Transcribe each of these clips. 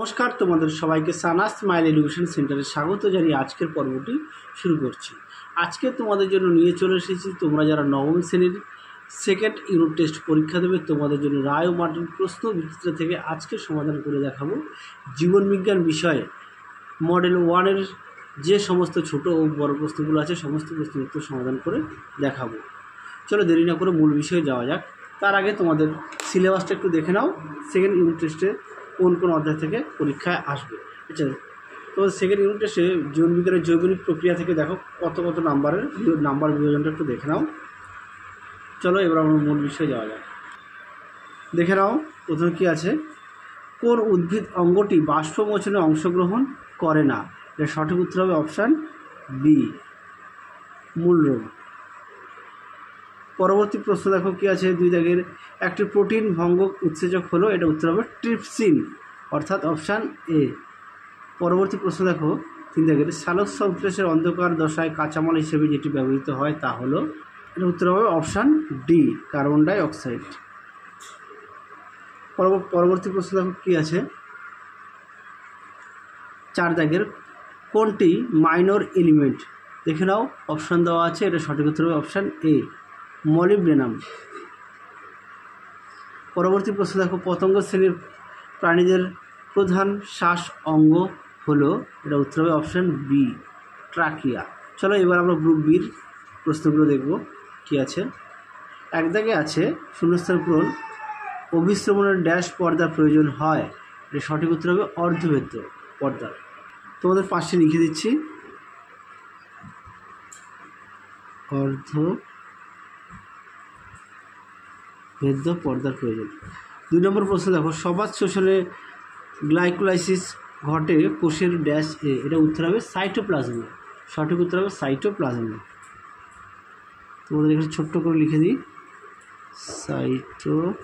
নমস্কার, তোমাদের সবাইকে সানাস স্মাইল এডুকেশন সেন্টারে স্বাগত জানিয়ে আজকের পর্বটি শুরু করছি। আজকে তোমাদের জন্য নিয়ে চলে এসেছি, তোমরা যারা নবম শ্রেণীর সেকেন্ড ইউনিট টেস্ট পরীক্ষা দেবে তোমাদের জন্য রায় ও মার্টিন প্রশ্ন বিচিত্র থেকে আজকে সমাধান করে দেখাবো। জীবনবিজ্ঞান বিষয়ে মডেল 1-এর যে সমস্ত ছোট ও বড় প্রশ্নগুলো আছে সমস্ত প্রশ্নের উত্তর সমাধান করে দেখাবো। চলো দেরি না করে মূল বিষয়ে যাওয়া যাক। তার আগে তোমাদের সিলেবাসটা একটু দেখে নাও, সেকেন্ড ইউনিট টেস্টে কোন অধ্যায় থেকে পরীক্ষায় আসবে। আচ্ছা, তো সেকেন্ড ইউনিট টেস্টে জীবনবিজ্ঞানের জৈবনিক প্রক্রিয়া থেকে দেখো কত নাম্বার বিভাজনটা একটু দেখে নাও। চলো এবার আমরা মূল বিষয়ে যাওয়া যাক। দেখে নাও প্রথমে কী আছে, কোন উদ্ভিদ অঙ্গটি বাষ্পমোচনে অংশগ্রহণ করে না? এটা সঠিক উত্তর হবে অপশান বি, মূলরোগ। পরবর্তী প্রশ্ন দেখো কী আছে, 2 দাগের, একটি প্রোটিন ভঙ্গক উৎসেচক হলো, এটা উত্তর হবে ট্রিপসিন, অর্থাৎ অপশান এ। পরবর্তী প্রশ্ন দেখো 3 দাগের, সালোক সংশ্লেষের অন্ধকার দশায় কাঁচামাল হিসেবে যেটি ব্যবহৃত হয় তা হলো, এটা উত্তর হবে option D, carbon die oxide. পরবর্তী প্রশ্ন দেখো কী আছে, 4 দাগের, কোনটি মাইনর এলিমেন্ট? দেখে নাও, অপশান দেওয়া আছে, এটা সঠিক উত্তর হবে অপশান এ, মলিবডেনাম। পরবর্তী প্রশ্ন দেখো, পতঙ্গ শ্রেণীর প্রাণীদের প্রধান শ্বাস অঙ্গ হলো, এটা উত্তর হবে অপশান বি, ট্রাকিয়া। চলো এবার আমরা গ্রুপ বির প্রশ্নগুলো দেখব কি আছে। 1 দাগে আছে শূন্যস্থান পূরণ, অভিশ্রবণের ড্যাশ পর্দার প্রয়োজন হয়, এটা সঠিক উত্তর হবে অর্ধভেদ্য পর্দার। তোমাদের পাশে লিখে দিচ্ছি, অর্ধভেদ্য পর্দার প্রয়োজন। 2 নম্বর প্রশ্ন দেখো, সবাত শোষণে গ্লাইকোলাইসিস ঘটে কোষের ড্যাশ এ, এটা উত্তর হবে সাইটোপ্লাজমে, সঠিক উত্তর হবে সাইটোপ্লাজমে। তোমাদের এখানে ছোট্ট করে লিখে দিই, সাইটোপ্লাজমে।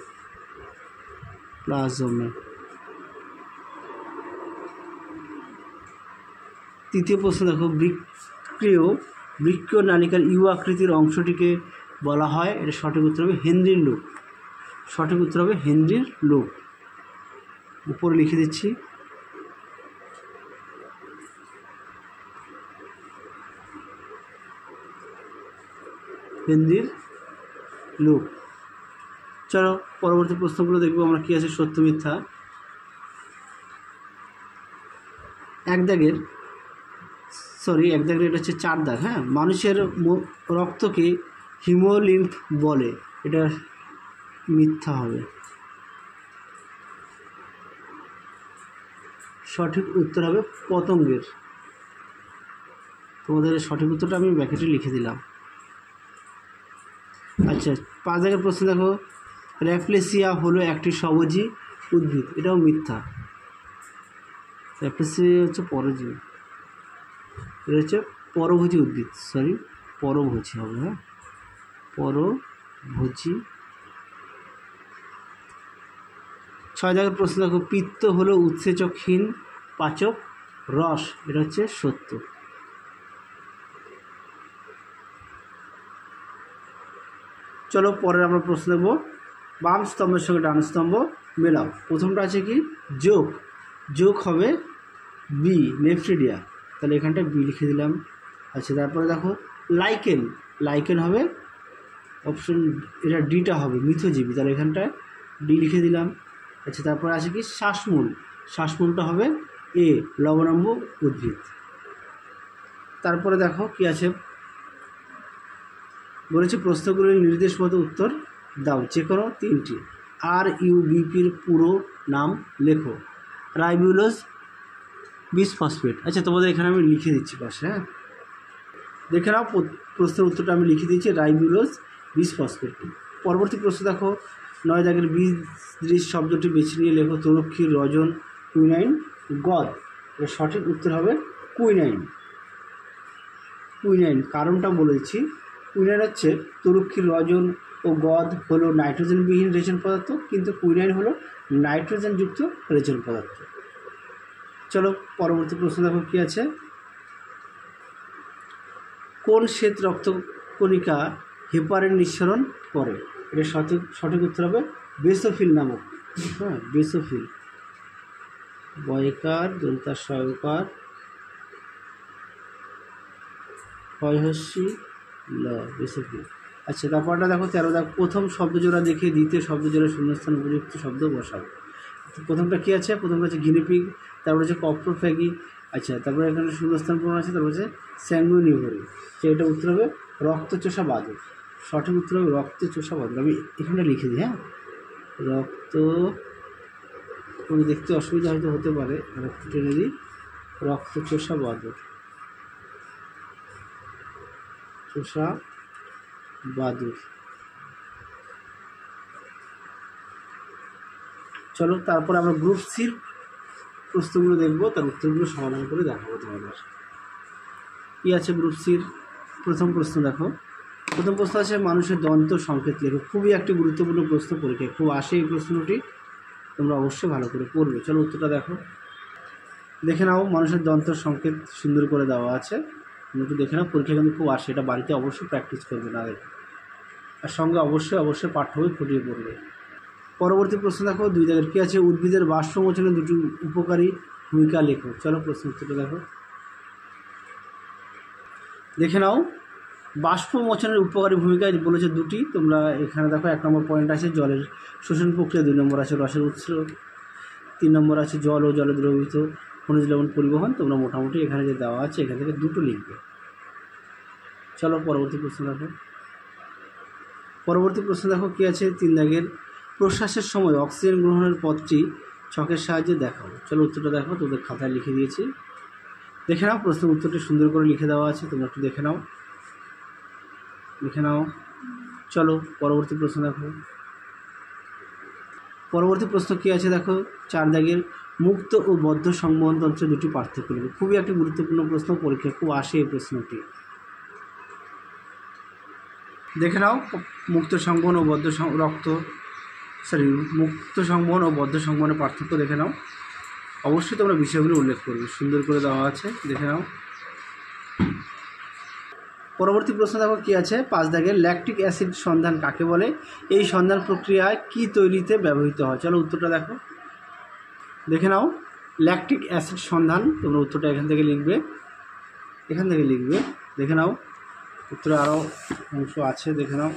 3য় প্রশ্ন দেখো, বৃক্কীয় নালিকার ইউ আকৃতির অংশটিকে বলা হয়, এটা সঠিক উত্তর হবে হেনরির লুপ, সঠিক উত্তর হবে হেনরির লুপ। উপরে লিখে দিচ্ছি, হেনরির লুপ। চলো পরবর্তী প্রশ্নগুলো দেখবো আমরা কি আছে, সত্য মিথ্যা। 1 দাগের এটা হচ্ছে 4 দাগ। হ্যাঁ, মানুষের রক্তকে হিমোলিম্ফ বলে, এটা মিথ্যা হবে। সঠিক উত্তর হবে পতঙ্গের। তোমাদের সঠিক উত্তরটা আমি ব্র্যাকেটে লিখে দিলাম। আচ্ছা, 5 দাগের প্রশ্ন দেখো, র্যাফলেসিয়া হলো একটি স্বভোজী উদ্ভিদ, এটাও মিথ্যা। র্যাফলেসিয়া হচ্ছে পরজীবী, এটা হচ্ছে পরভোজী উদ্ভিদ, পরভোজী হবে। হ্যাঁ, পরভোজী। 6 দাগের প্রশ্ন দেখো, পিত্ত হলো উৎসেচকহীন পাচক রস, এটা হচ্ছে সত্য। চলো পরের আমরা প্রশ্ন দেবো, বাম স্তম্ভের সঙ্গে ডান স্তম্ভ মেলাও। প্রথমটা আছে কি, যোগ হবে বি, নেফ্রিডিয়া, তাহলে এখানটা বি লিখে দিলাম। আচ্ছা, তারপরে দেখো লাইকেন হবে অপশন, এটা ডিটা হবে মিথজীবী, তাহলে এখানটায় ডি লিখে দিলাম। আচ্ছা, তারপরে আছে কি শ্বাসমূলটা হবে এ, লবণাম্ব উদ্ভিদ। তারপরে দেখো কি আছে, বলেছে প্রশ্নগুলির নির্দেশ মতো উত্তর দাও, যে কোনো 3টি। RUBPর পুরো নাম লেখো। Ribulose bisphosphate. আচ্ছা, তোমাদের এখানে আমি লিখে দিচ্ছি পাশে। হ্যাঁ, দেখে নাও, প্রশ্নের উত্তরটা আমি লিখে দিচ্ছি, রাইবোলোজ বিসফসফেট। পরবর্তী প্রশ্ন দেখো, 9 দাগের বিসদৃশ শব্দটি বেছে নিয়ে লেখো। তরুক্ষীর, রজন, কুইনাইন, গদ, এর সঠিক উত্তর হবে কুইনাইন। কারণটা বলেছি, কুইনাইন হচ্ছে তরুক্ষীর, রজন ও গদ হলো নাইট্রোজেনবিহীন রেচন পদার্থ, কিন্তু কুইনাইন হলো নাইট্রোজেনযুক্ত রেচন পদার্থ। চলো পরবর্তী প্রশ্ন দেখো কি আছে, কোন শ্বেত রক্তকণিকা হেপারিন নিঃসরণ করে? এটা সঠিক উত্তর হবে বেসোফিল নামক। হ্যাঁ, বেসোফিল। বয়কার দন্তার সয়কার হয়হস্যি ল বেসকি। আচ্ছা, তারপরটা দেখো 13 দেখো, প্রথম শব্দজোড়া দেখে দ্বিতীয় শব্দজোড়া শূন্যস্থান উপযুক্ত শব্দ বসাবো। প্রথমটা কী আছে? প্রথমটা হচ্ছে গিনিপিগ, তারপর হচ্ছে কপ্রোফ্যাগি। আচ্ছা, তারপরে এখানে শূন্যস্থান পূরণ আছে, তারপর হচ্ছে স্যাঙ্গুইনিভরি। তো এটা উত্তর হবে রক্তচোষা বাদুড়। সঠিক উত্তর হবে রক্তচোষা বাদুড়। আমি এখানে লিখে দিই, হ্যাঁ, তুমি দেখতে অসুবিধা হয়তো হতে পারে, রক্ত টেনে দিই, রক্তচোষা বাদুড়, চোষা বাদুড়। চলো তারপর আমরা গ্রুপ সির প্রশ্নগুলো দেখবো, তার উত্তরগুলো সমাধান করে দেখাবো তোমাদের। কী আছে গ্রুপ সির? প্রথম প্রশ্ন দেখো, প্রথম প্রশ্ন আছে মানুষের দন্ত সংকেত লেখো। খুবই একটি গুরুত্বপূর্ণ প্রশ্ন, পরীক্ষায় খুব আসে এই প্রশ্নটি, তোমরা অবশ্যই ভালো করে পড়বে। চলো উত্তরটা দেখো, দেখে নাও। মানুষের দন্ত সংকেত সুন্দর করে দেওয়া আছে, তুমি একটু দেখে নাও, পরীক্ষা কিন্তু খুব আসে, এটা বাড়িতে অবশ্যই প্র্যাকটিস করবে না দেখো, আর সঙ্গে অবশ্যই পাঠ্য বই ফুটিয়ে পড়বে। পরবর্তী প্রশ্ন দেখো, 2 দাগের কী আছে? উদ্ভিদের বাষ্পমোচনে দুটি উপকারী ভূমিকা লেখো। চলো প্রশ্ন উত্তরটা দেখো, দেখে নাও। বাষ্পমোচনের উপকারী ভূমিকা বলেছে দুটি, তোমরা এখানে দেখো 1 নম্বর পয়েন্ট আছে জলের শোষণ প্রক্রিয়া, 2 নম্বর আছে রসের উৎস, 3 নম্বর আছে জল ও জলে দ্রবীভূত খনিজ লবণ পরিবহন। তোমরা মোটামুটি এখানে যে দেওয়া আছে এখান থেকে দুটো লিখবে। চলো পরবর্তী প্রশ্ন দেখো, পরবর্তী প্রশ্ন দেখো কী আছে? 3 দাগের প্রশ্বাসের সময় অক্সিজেন গ্রহণের পথটি ছকের সাহায্যে দেখাও। চলো উত্তরটা দেখো, তোদের খাতায় লিখে দিয়েছি, দেখে নাও। প্রশ্নের উত্তরটি সুন্দর করে লিখে দেওয়া আছে, তোমরা একটু দেখে নাও। চলো পরবর্তী প্রশ্ন দেখো, পরবর্তী প্রশ্ন কী আছে দেখো? 4 দাগের মুক্ত ও বদ্ধ সংবহন তন্ত্রের দুটি পার্থক্য লিখো। খুবই একটি গুরুত্বপূর্ণ প্রশ্ন, পরীক্ষায় খুব আসে এই প্রশ্নটি, দেখে নাও। মুক্ত সংবহন ও বদ্ধ মুক্ত সংবহন ও বদ্ধ সংবহনের পার্থক্য দেখে নাও। অবশ্যই তোমরা বিষয়গুলো উল্লেখ করবে, সুন্দর করে দেওয়া আছে, দেখে নাও। পরবর্তী প্রশ্ন দেখো কী আছে? 5 দাগের ল্যাকটিক অ্যাসিড সন্ধান কাকে বলে? এই সন্ধান প্রক্রিয়ায় কী তৈরিতে ব্যবহৃত হয়? চলো উত্তরটা দেখো, দেখে নাও। ল্যাকটিক অ্যাসিড সন্ধান, তোমরা উত্তরটা এখান থেকে লিখবে, দেখে নাও। উত্তরে আরও অংশ আছে, দেখে নাও।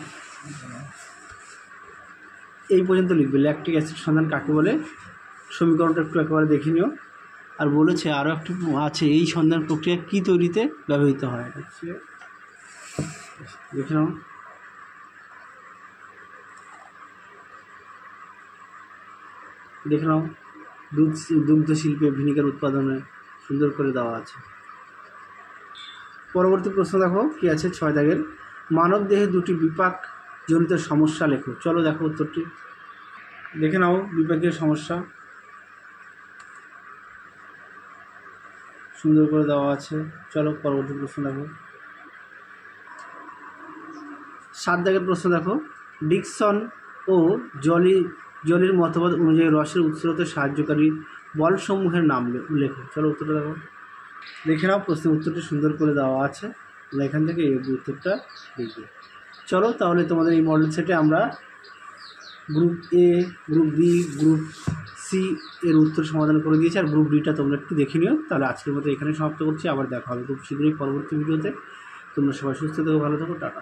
এই পর্যন্ত লিখবে, ল্যাকটিক অ্যাসিড সন্ধান কাকে বলে। সমীকরণটা একটু একেবারে দেখে নিও। আর বলেছে আরও একটু আছে, এই সন্ধান প্রক্রিয়া কী তৈরিতে ব্যবহৃত হয়, দেখে নাও। দুগ্ধ শিল্পে ভিনিগার উৎপাদনে সুন্দর করে দেওয়া আছে। পরবর্তী প্রশ্ন দেখো কী আছে? 6 দাগের মানব দেহে দুটি বিপাক জনিত সমস্যা লেখো। চলো দেখো উত্তরটি, দেখে নাও। বিপাকীয় সমস্যা সুন্দর করে দেওয়া আছে। চলো পরবর্তী প্রশ্ন দেখো, 7 দাগের প্রশ্ন দেখো, ডিকসন ও জলির মতবাদ অনুযায়ী রসের উৎসতে সাহায্যকারী বলসমূহের নাম লেখো। চলো উত্তরটা দেখো, দেখে নাও। প্রশ্নের উত্তরটি সুন্দর করে দেওয়া আছে, তোমরা এখান থেকে এই উত্তরটা লিখবে। চলো তাহলে তোমাদের এই মডেল সেটে আমরা group A, group B, group C এর উত্তর সমাধান করে দিয়েছি, আর গ্রুপ ডিটা তোমরা একটু দেখে নিও। তাহলে আজকের মতো এখানে সমাপ্ত করছি, আবার দেখা হবে খুব শীঘ্রই পরবর্তী ভিডিওতে। তোমরা সবাই সুস্থ থেকো, ভালো থেকো, টাটা।